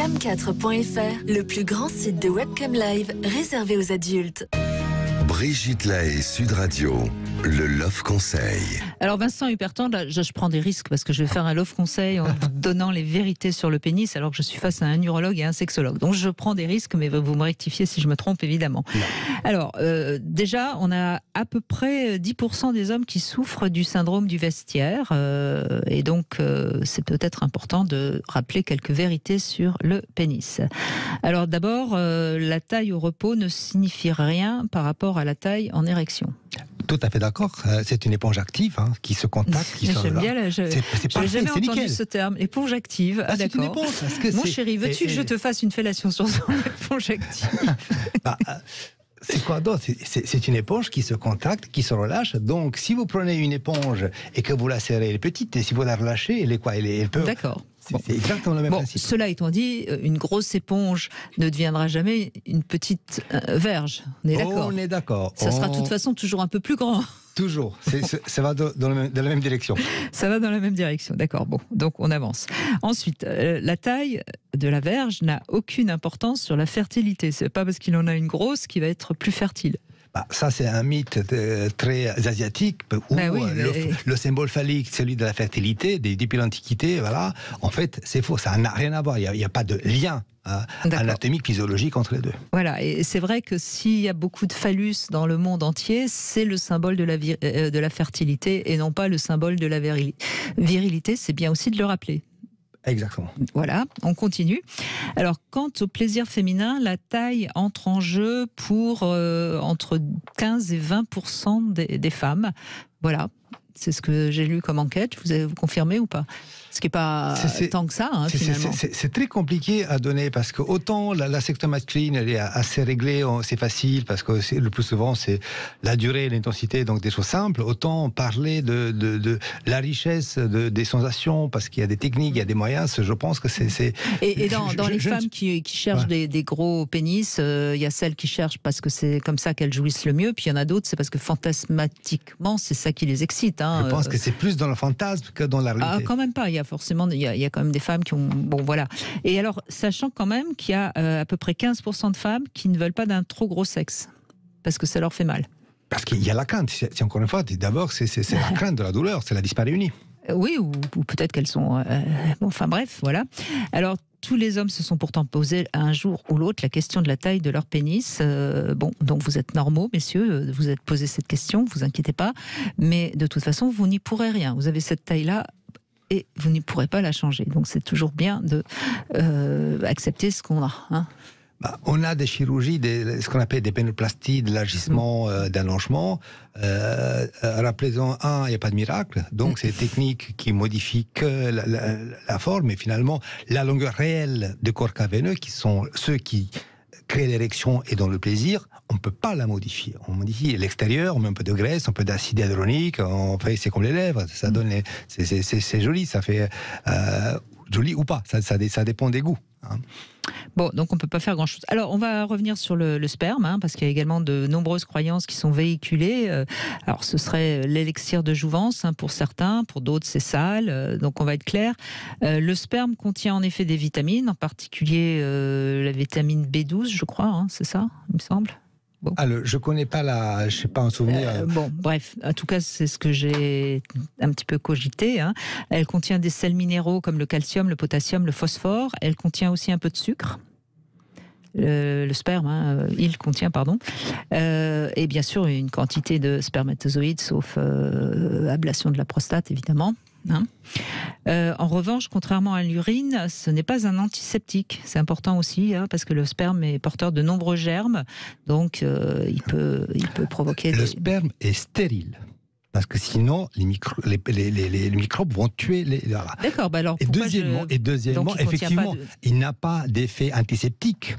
m4.fr, le plus grand site de webcam live réservé aux adultes. Brigitte Lahaie, Sud Radio, le Love Conseil. Alors Vincent Hupertand, là, je prends des risques parce que je vais faire un Love Conseil en donnant les vérités sur le pénis alors que je suis face à un urologue et un sexologue. Donc je prends des risques, mais vous me rectifiez si je me trompe évidemment. Non. Alors déjà, on a à peu près 10% des hommes qui souffrent du syndrome du vestiaire et donc c'est peut-être important de rappeler quelques vérités sur le pénis. Alors d'abord, la taille au repos ne signifie rien par rapport à la taille en érection. Tout à fait d'accord. C'est une éponge active qui se contacte, qui sort là. C'est parfait, jamais entendu nickel. Ce terme, éponge active. Ah, c'est une éponge. Mon chéri, veux-tu que je te fasse une fellation sur son éponge active? C'est quoi d'autre? C'est une éponge qui se contracte, qui se relâche. Donc, si vous prenez une éponge et que vous la serrez, elle est petite, et si vous la relâchez, elle est quoi? Elle peut... D'accord. C'est exactement le même principe. Cela étant dit, une grosse éponge ne deviendra jamais une petite verge. On est d'accord. On est d'accord. Ça sera de toute façon toujours un peu plus grand. Toujours. Ça va dans la même direction. Ça va dans la même direction. D'accord. Bon, donc on avance. Ensuite, la taille de la verge n'a aucune importance sur la fertilité. C'est pas parce qu'il en a une grosse qu'il va être plus fertile. Ça, c'est un mythe très asiatique où le symbole phallique, celui de la fertilité, depuis l'Antiquité, voilà. En fait, c'est faux. Ça n'a rien à voir. Il n'y a pas de lien anatomique, physiologique entre les deux. Voilà. Et c'est vrai que s'il y a beaucoup de phallus dans le monde entier, c'est le symbole de la fertilité et non pas le symbole de la virilité. C'est bien aussi de le rappeler. Exactement. Voilà, on continue. Alors, quant au plaisir féminin, la taille entre en jeu pour entre 15 et 20% des femmes. Voilà, c'est ce que j'ai lu comme enquête. Vous confirmez ou pas? Ce qui n'est pas tant que ça, finalement. C'est très compliqué à donner parce que autant la section masculine, elle est assez réglée, c'est facile parce que le plus souvent c'est la durée, l'intensité, donc des choses simples. Autant parler de la richesse des sensations parce qu'il y a des techniques, il y a des moyens. Je pense que c'est. Et dans les femmes qui cherchent des gros pénis, il y a celles qui cherchent parce que c'est comme ça qu'elles jouissent le mieux, puis il y en a d'autres, c'est parce que fantasmatiquement, c'est ça qui les excite. Je pense que c'est plus dans le fantasme que dans la réalité. Quand même pas. Il y a quand même des femmes qui ont... Bon, voilà. Et alors, sachant quand même qu'il y a à peu près 15% de femmes qui ne veulent pas d'un trop gros sexe, parce que ça leur fait mal. Parce qu'il y a la crainte. C'est encore une fois, d'abord, c'est la crainte de la douleur, c'est la dispareunie. Oui, ou peut-être qu'elles sont... enfin bref, voilà. Alors, tous les hommes se sont pourtant posés un jour ou l'autre la question de la taille de leur pénis. Donc vous êtes normaux, messieurs, vous êtes posé cette question, vous inquiétez pas. Mais de toute façon, vous n'y pourrez rien. Vous avez cette taille-là et vous n'y pourrez pas la changer. Donc c'est toujours bien de accepter ce qu'on a. On a des chirurgies, ce qu'on appelle des pénoplasties, d'élargissement, d'allongement. Rappelez-en, il n'y a pas de miracle. Donc, c'est des techniques qui modifient que la forme. Et finalement, la longueur réelle des corps caverneux, qui sont ceux qui créent l'érection et dont le plaisir, on ne peut pas la modifier. On modifie l'extérieur, on met un peu de graisse, un peu d'acide hyaluronique, c'est comme les lèvres. Ça donne c'est joli, ça fait joli ou pas. Ça dépend des goûts. Bon, donc on ne peut pas faire grand-chose. Alors, on va revenir sur le sperme, parce qu'il y a également de nombreuses croyances qui sont véhiculées. Alors, ce serait l'élixir de jouvence pour certains, pour d'autres, c'est sale. Donc, on va être clair. Le sperme contient en effet des vitamines, en particulier la vitamine B12, je crois, c'est ça, il me semble. Bon. Alors, je connais pas je sais pas un souvenir. Bon, bref, en tout cas, c'est ce que j'ai un petit peu cogité. Elle contient des sels minéraux comme le calcium, le potassium, le phosphore. Elle contient aussi un peu de sucre. Le sperme, il contient, pardon. Et bien sûr, une quantité de spermatozoïdes, sauf ablation de la prostate, évidemment. En revanche, contrairement à l'urine, ce n'est pas un antiseptique. C'est important aussi, parce que le sperme est porteur de nombreux germes, donc il peut provoquer... Le sperme est stérile. Parce que sinon, les microbes vont tuer les... Voilà. D'accord, alors... Et deuxièmement, effectivement, il n'a pas d'effet antiseptique.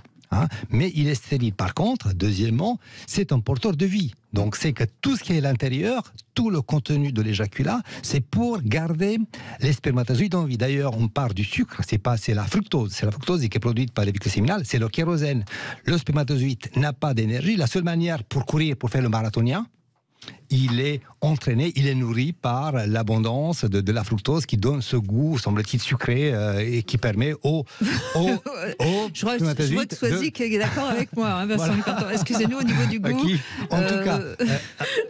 Mais il est stérile. Par contre, deuxièmement, c'est un porteur de vie. Donc, c'est que tout ce qui est à l'intérieur, tout le contenu de l'éjaculat, c'est pour garder les spermatozoïdes en vie. D'ailleurs, on part du sucre, c'est la fructose. C'est la fructose qui est produite par les véhicules séminales, c'est le kérosène. Le spermatozoïde n'a pas d'énergie. La seule manière pour courir, pour faire le marathonien, il est entraîné, il est nourri par l'abondance de la fructose qui donne ce goût, semble-t-il, sucré et qui permet au je vois que Swazik est d'accord avec moi, hein, Vincent Lecantor. Excusez-nous au niveau du goût. En tout cas,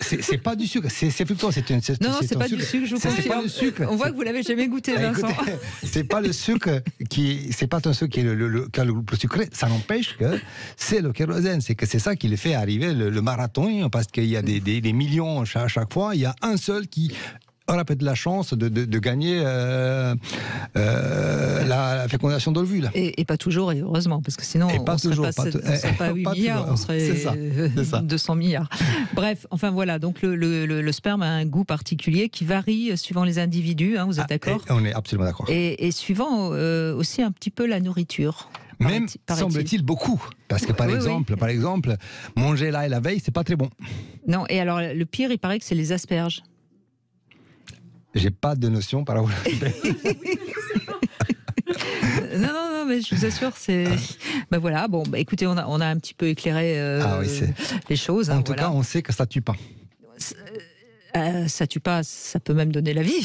c'est pas du sucre, c'est fructose. Non, c'est pas du sucre, je vous confirme. C'est pas le sucre. On voit que vous l'avez jamais goûté, Vincent. Écoutez, c'est pas le sucre c'est pas un sucre qui est le plus sucré. Ça n'empêche que c'est le kérosène. C'est que c'est ça qui le fait arriver le marathon, parce qu'il y a des millions à chaque fois. Il y a un seul qui aura peut-être la chance de gagner la fécondation d'ovules. Et pas toujours, et heureusement, parce que sinon on ne serait pas 8 milliards, on serait 200 milliards. Bref, enfin voilà, donc le sperme a un goût particulier qui varie suivant les individus, hein, vous êtes d'accord ? On est absolument d'accord. Et suivant aussi un petit peu la nourriture. Même, semble-t-il, beaucoup. Parce que par exemple, manger l'ail la veille, c'est pas très bon. Non, et alors le pire, il paraît que c'est les asperges. J'ai pas de notion par rapport à non, mais je vous assure, c'est. Ben voilà, bon, bah, écoutez, on a un petit peu éclairé les choses. En tout cas, on sait que ça tue pas. Ça tue pas, ça peut même donner la vie.